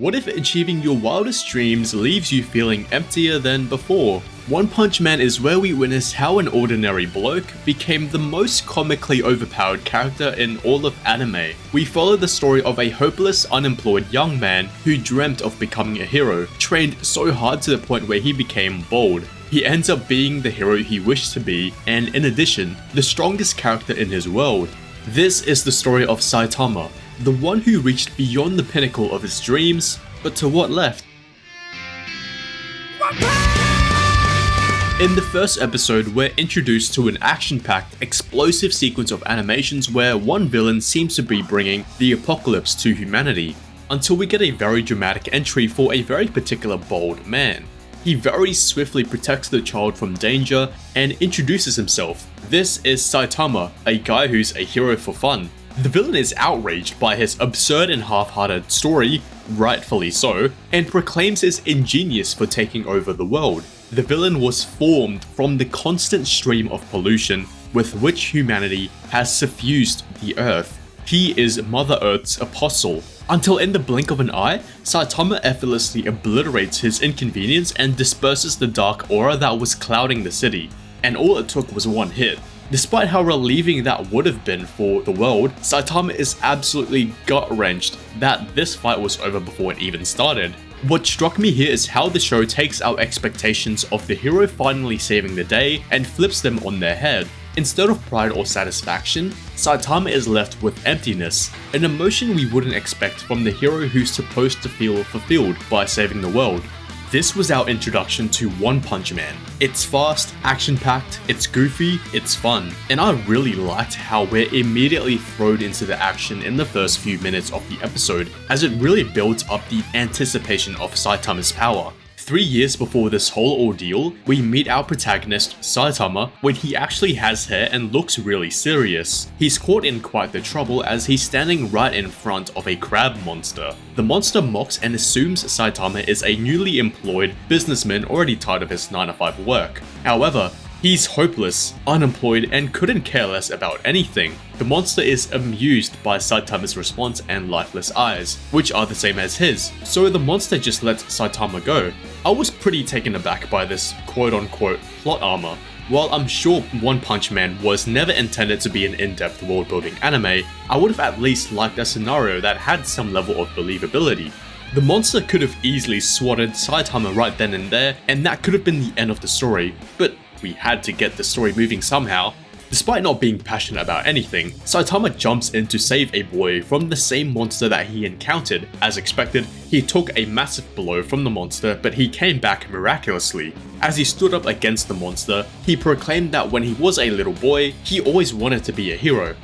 What if achieving your wildest dreams leaves you feeling emptier than before? One Punch Man is where we witness how an ordinary bloke became the most comically overpowered character in all of anime. We follow the story of a hopeless, unemployed young man who dreamt of becoming a hero, trained so hard to the point where he became bald. He ends up being the hero he wished to be, and in addition, the strongest character in his world. This is the story of Saitama, the one who reached beyond the pinnacle of his dreams, but to what left? In the first episode, we're introduced to an action-packed, explosive sequence of animations where one villain seems to be bringing the apocalypse to humanity, until we get a very dramatic entry for a very particular bold man. He very swiftly protects the child from danger and introduces himself. This is Saitama, a guy who's a hero for fun. The villain is outraged by his absurd and half-hearted story, rightfully so, and proclaims his ingenious for taking over the world. The villain was formed from the constant stream of pollution with which humanity has suffused the earth. He is Mother Earth's apostle, until in the blink of an eye, Saitama effortlessly obliterates his inconvenience and disperses the dark aura that was clouding the city. And all it took was one hit. Despite how relieving that would have been for the world, Saitama is absolutely gut-wrenched that this fight was over before it even started. What struck me here is how the show takes our expectations of the hero finally saving the day and flips them on their head. Instead of pride or satisfaction, Saitama is left with emptiness, an emotion we wouldn't expect from the hero who's supposed to feel fulfilled by saving the world. This was our introduction to One Punch Man. It's fast, action-packed, it's goofy, it's fun, and I really liked how we're immediately thrown into the action in the first few minutes of the episode, as it really builds up the anticipation of Saitama's power. 3 years before this whole ordeal, we meet our protagonist, Saitama, when he actually has hair and looks really serious. He's caught in quite the trouble as he's standing right in front of a crab monster. The monster mocks and assumes Saitama is a newly employed businessman already tired of his 9-to-5 work. However, he's hopeless, unemployed, and couldn't care less about anything. The monster is amused by Saitama's response and lifeless eyes, which are the same as his, so the monster just lets Saitama go. I was pretty taken aback by this quote-unquote plot armor. While I'm sure One Punch Man was never intended to be an in-depth world-building anime, I would have at least liked a scenario that had some level of believability. The monster could have easily swatted Saitama right then and there, and that could have been the end of the story, but we had to get the story moving somehow. Despite not being passionate about anything, Saitama jumps in to save a boy from the same monster that he encountered. As expected, he took a massive blow from the monster, but he came back miraculously. As he stood up against the monster, he proclaimed that when he was a little boy, he always wanted to be a hero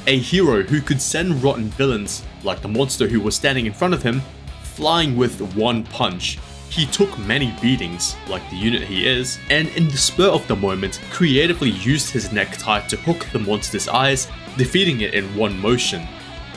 who could send rotten villains, like the monster who was standing in front of him, flying with one punch. He took many beatings, like the unit he is, and in the spur of the moment, creatively used his necktie to hook the monster's eyes, defeating it in one motion.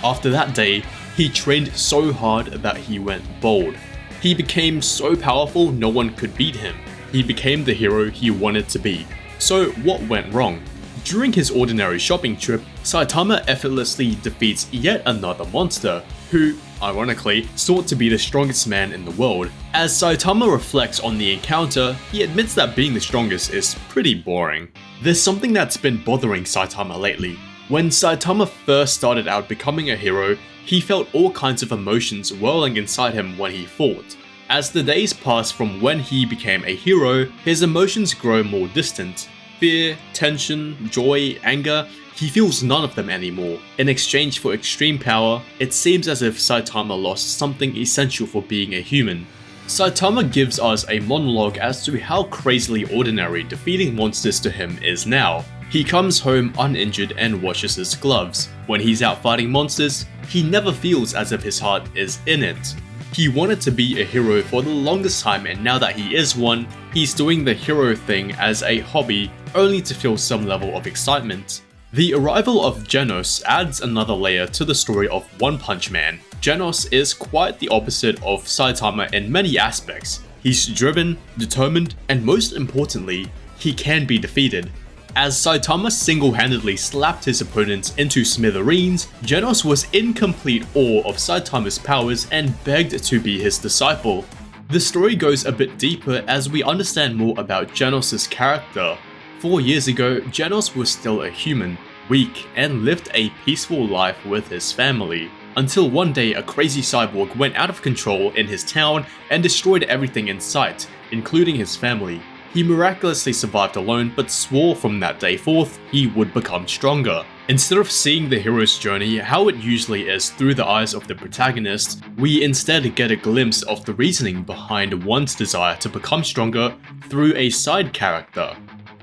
After that day, he trained so hard that he went bald. He became so powerful no one could beat him. He became the hero he wanted to be. So what went wrong? During his ordinary shopping trip, Saitama effortlessly defeats yet another monster, who, ironically, sought to be the strongest man in the world. As Saitama reflects on the encounter, he admits that being the strongest is pretty boring. There's something that's been bothering Saitama lately. When Saitama first started out becoming a hero, he felt all kinds of emotions whirling inside him when he fought. As the days pass from when he became a hero, his emotions grow more distant. Fear, tension, joy, anger, he feels none of them anymore. In exchange for extreme power, it seems as if Saitama lost something essential for being a human. Saitama gives us a monologue as to how crazily ordinary defeating monsters to him is now. He comes home uninjured and washes his gloves. When he's out fighting monsters, he never feels as if his heart is in it. He wanted to be a hero for the longest time, and now that he is one, he's doing the hero thing as a hobby, only to feel some level of excitement. The Arrival of Genos adds another layer to the story of One Punch Man. Genos is quite the opposite of Saitama in many aspects. He's driven, determined, and most importantly, he can be defeated. As Saitama single-handedly slapped his opponents into smithereens, Genos was in complete awe of Saitama's powers and begged to be his disciple. The story goes a bit deeper as we understand more about Genos' character. 4 years ago, Genos was still a human, weak, and lived a peaceful life with his family. Until one day a crazy cyborg went out of control in his town and destroyed everything in sight, including his family. He miraculously survived alone, but swore from that day forth he would become stronger. Instead of seeing the hero's journey how it usually is through the eyes of the protagonist, we instead get a glimpse of the reasoning behind one's desire to become stronger through a side character.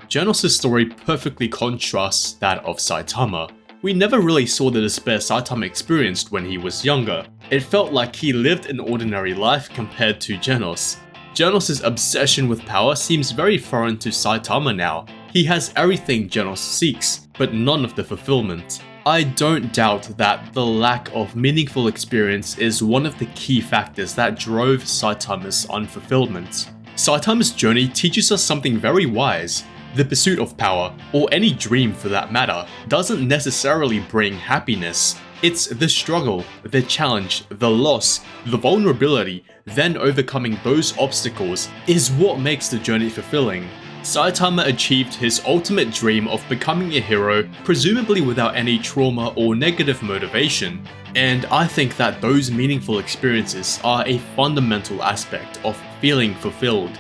Genos' story perfectly contrasts that of Saitama. We never really saw the despair Saitama experienced when he was younger. It felt like he lived an ordinary life compared to Genos. Genos' obsession with power seems very foreign to Saitama now. He has everything Genos seeks, but none of the fulfillment. I don't doubt that the lack of meaningful experience is one of the key factors that drove Saitama's unfulfillment. Saitama's journey teaches us something very wise. The pursuit of power, or any dream for that matter, doesn't necessarily bring happiness. It's the struggle, the challenge, the loss, the vulnerability, then overcoming those obstacles is what makes the journey fulfilling. Saitama achieved his ultimate dream of becoming a hero, presumably without any trauma or negative motivation. And I think that those meaningful experiences are a fundamental aspect of feeling fulfilled.